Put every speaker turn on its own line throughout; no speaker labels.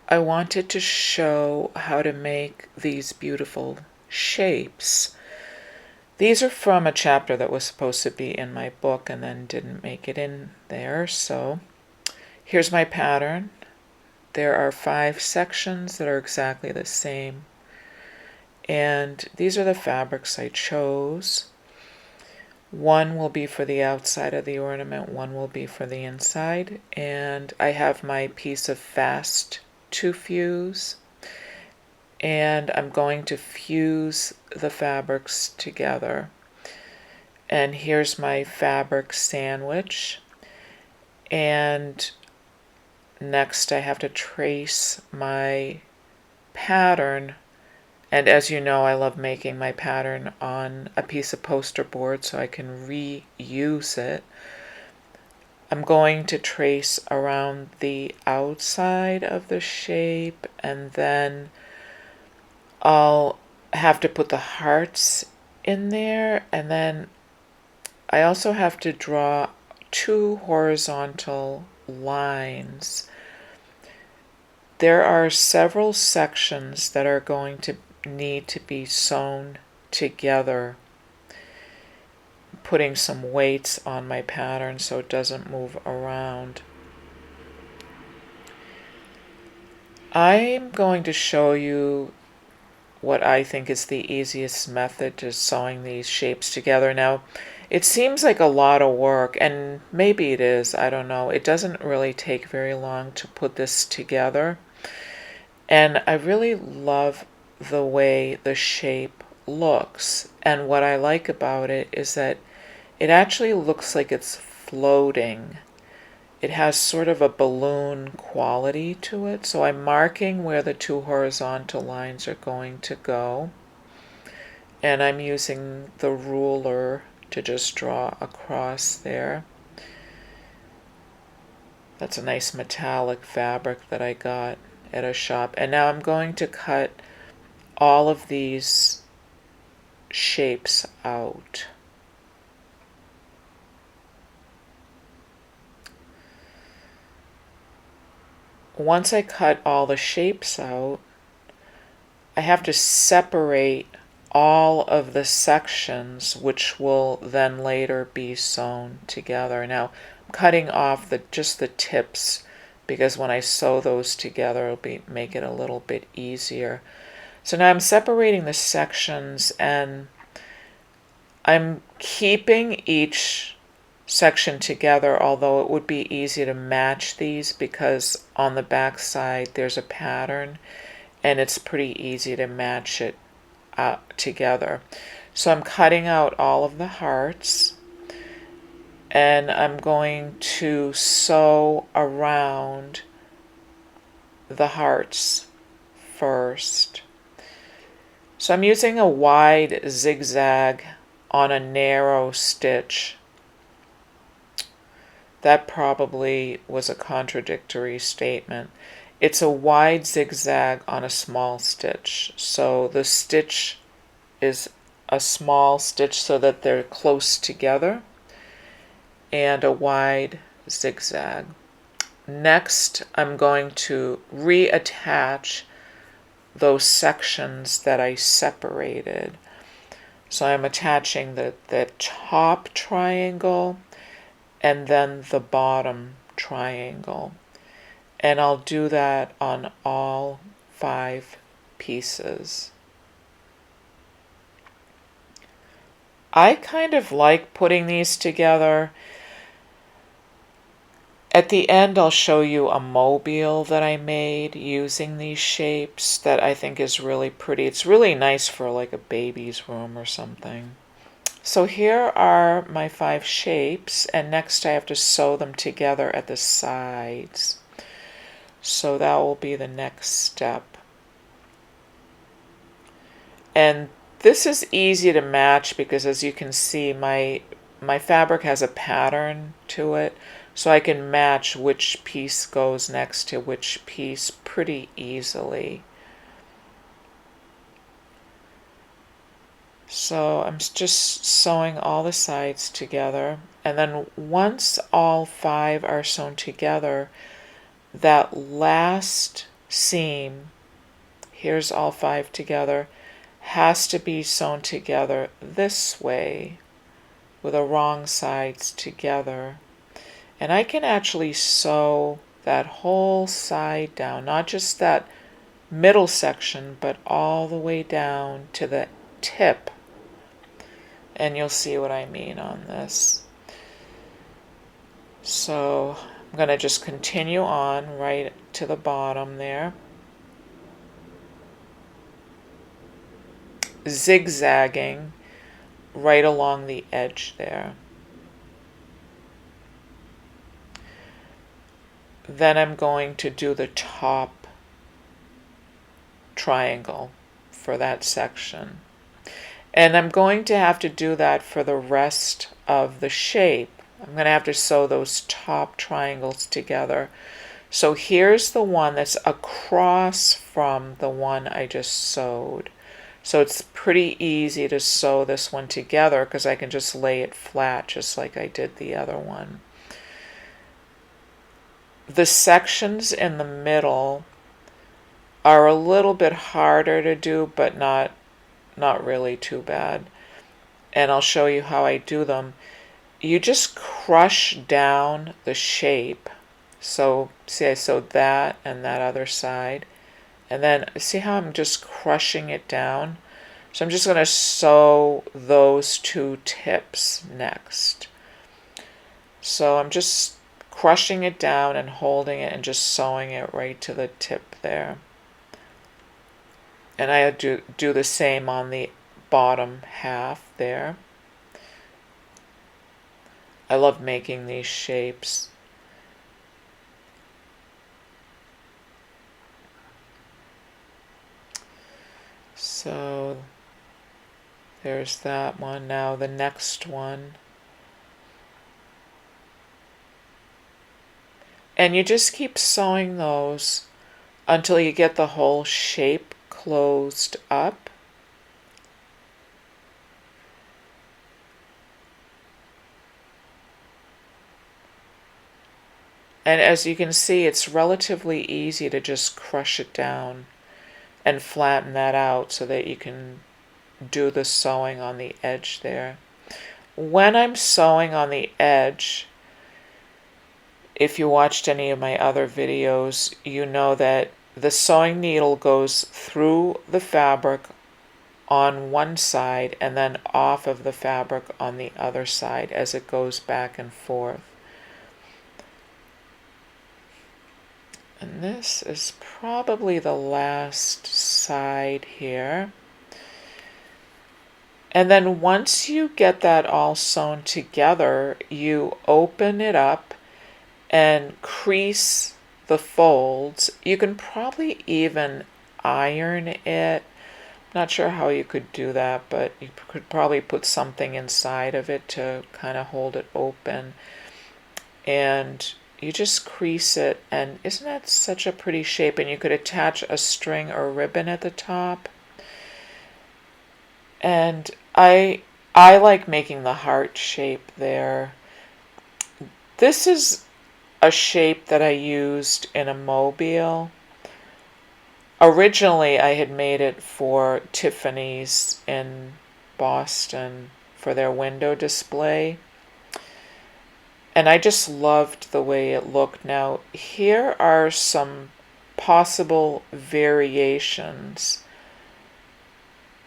I wanted to show how to make these beautiful shapes. These are from a chapter that was supposed to be in my book and then didn't make it in there. So here's my pattern. There are 5 sections that are exactly the same. And these are the fabrics I chose. One will be for the outside of the ornament, one will be for the inside. And I have my piece of fast to fuse. And I'm going to fuse the fabrics together. And here's my fabric sandwich. And next I have to trace my pattern. And as you know, I love making my pattern on a piece of poster board so I can reuse it. I'm going to trace around the outside of the shape, and then I'll have to put the hearts in there, and then I also have to draw 2 horizontal lines. There are several sections that are going to need to be sewn together, putting some weights on my pattern so it doesn't move around. I'm going to show you what I think is the easiest method to sewing these shapes together. Now, it seems like a lot of work, and maybe it is, I don't know. It doesn't really take very long to put this together. And I really love the way the shape looks. And what I like about it is that it actually looks like it's floating. It has sort of a balloon quality to it. So I'm marking where the 2 horizontal lines are going to go. And I'm using the ruler to just draw across there. That's a nice metallic fabric that I got at a shop. And now I'm going to cut all of these shapes out. Once I cut all the shapes out, I have to separate all of the sections, which will then later be sewn together. Now, I'm cutting off just the tips, because when I sew those together, it'll make it a little bit easier. So now I'm separating the sections, and I'm keeping each section together, although it would be easy to match these because on the back side there's a pattern and it's pretty easy to match it together. So I'm cutting out all of the hearts, and I'm going to sew around the hearts first. So I'm using a wide zigzag on a narrow stitch. That probably was a contradictory statement. It's a wide zigzag on a small stitch. So the stitch is a small stitch so that they're close together, and a wide zigzag. Next, I'm going to reattach those sections that I separated. So I'm attaching the top triangle and then the bottom triangle. And I'll do that on all 5 pieces. I kind of like putting these together. At the end, I'll show you a mobile that I made using these shapes that I think is really pretty. It's really nice for like a baby's room or something. So here are my 5 shapes, and next I have to sew them together at the sides. So that will be the next step. And this is easy to match because, as you can see, my fabric has a pattern to it, so I can match which piece goes next to which piece pretty easily. So I'm just sewing all the sides together, and then once all 5 are sewn together, that last seam, here's all 5 together, has to be sewn together this way with the wrong sides together. And I can actually sew that whole side down, not just that middle section, but all the way down to the tip. And you'll see what I mean on this. So I'm going to just continue on right to the bottom there, zigzagging right along the edge there. Then I'm going to do the top triangle for that section. And I'm going to have to do that for the rest of the shape. I'm going to have to sew those top triangles together. So here's the one that's across from the one I just sewed. So it's pretty easy to sew this one together because I can just lay it flat just like I did the other one. The sections in the middle are a little bit harder to do, but not really too bad. And I'll show you how I do them. You just crush down the shape. So see, I sewed that and that other side. And then see how I'm just crushing it down? So I'm just going to sew those 2 tips next. So I'm just crushing it down and holding it and just sewing it right to the tip there. And I do the same on the bottom half there. I love making these shapes. So there's that one. Now the next one. And you just keep sewing those until you get the whole shape closed up. And as you can see, it's relatively easy to just crush it down and flatten that out so that you can do the sewing on the edge there. When I'm sewing on the edge, if you watched any of my other videos, you know that the sewing needle goes through the fabric on one side and then off of the fabric on the other side as it goes back and forth. And this is probably the last side here. And then once you get that all sewn together, you open it up and crease the folds. You can probably even iron it. Not sure how you could do that, but you could probably put something inside of it to kind of hold it open. And you just crease it, and isn't that such a pretty shape? And you could attach a string or ribbon at the top. And I like making the heart shape there. This is a shape that I used in a mobile. Originally, I had made it for Tiffany's in Boston for their window display. And I just loved the way it looked. Now, here are some possible variations.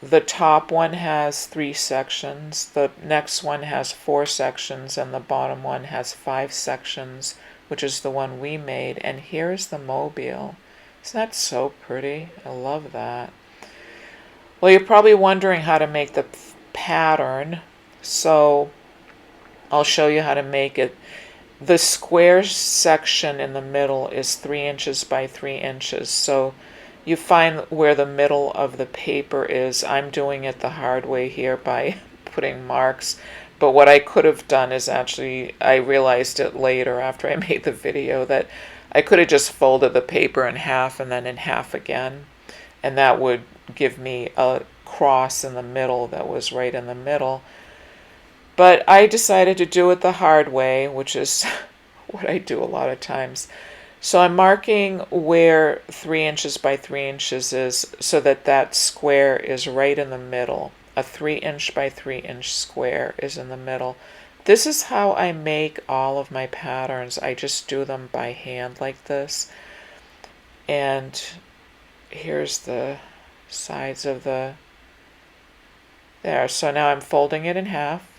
The top one has 3 sections, the next one has 4 sections, and the bottom one has 5 sections, which is the one we made. And here's the mobile. Isn't that so pretty? I love that. Well, you're probably wondering how to make the pattern, so I'll show you how to make it. The square section in the middle is 3 inches by 3 inches. So you find where the middle of the paper is. I'm doing it the hard way here by putting marks. But what I could have done is actually, I realized it later after I made the video, that I could have just folded the paper in half and then in half again. And that would give me a cross in the middle that was right in the middle. But I decided to do it the hard way, which is what I do a lot of times. So I'm marking where 3 inches by 3 inches is so that that square is right in the middle. A 3 inch by 3 inch square is in the middle. This is how I make all of my patterns. I just do them by hand like this. And here's the sides of the, there. So now I'm folding it in half.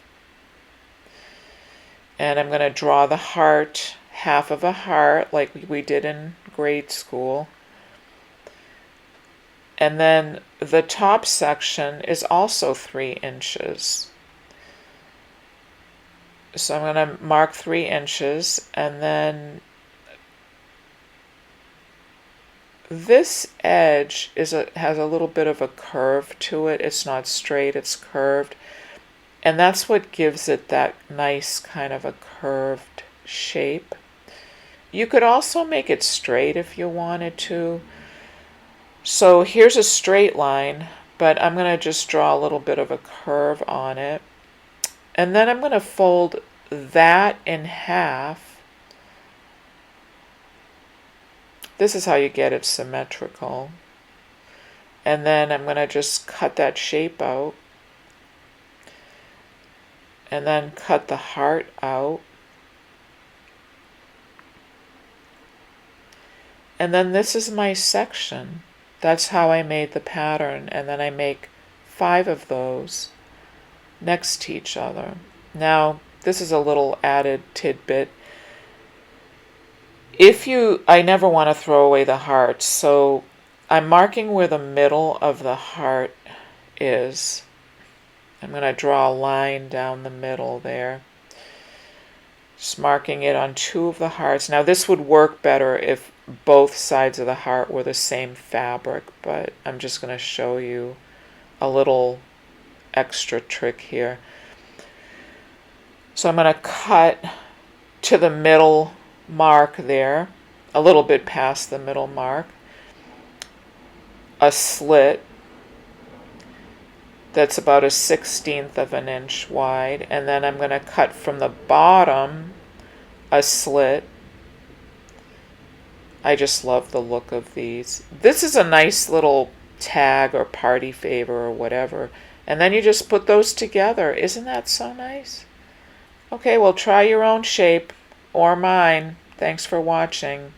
And I'm going to draw the heart, half of a heart, like we did in grade school. And then the top section is also 3 inches. So I'm going to mark 3 inches, and then this edge has a little bit of a curve to it. It's not straight, it's curved. And that's what gives it that nice kind of a curved shape. You could also make it straight if you wanted to. So here's a straight line, but I'm going to just draw a little bit of a curve on it. And then I'm going to fold that in half. This is how you get it symmetrical. And then I'm going to just cut that shape out. And then cut the heart out. And then this is my section. That's how I made the pattern. And then I make 5 of those next to each other. Now, this is a little added tidbit. I never want to throw away the heart, so I'm marking where the middle of the heart is. I'm going to draw a line down the middle there. Just marking it on 2 of the hearts. Now this would work better if both sides of the heart were the same fabric, but I'm just going to show you a little extra trick here. So I'm going to cut to the middle mark there, a little bit past the middle mark, a slit that's about 1/16 of an inch wide, and then I'm going to cut from the bottom a slit. I just love the look of these. This is a nice little tag or party favor or whatever, and then you just put those together. Isn't that so nice? Okay, well, try your own shape or mine. Thanks for watching.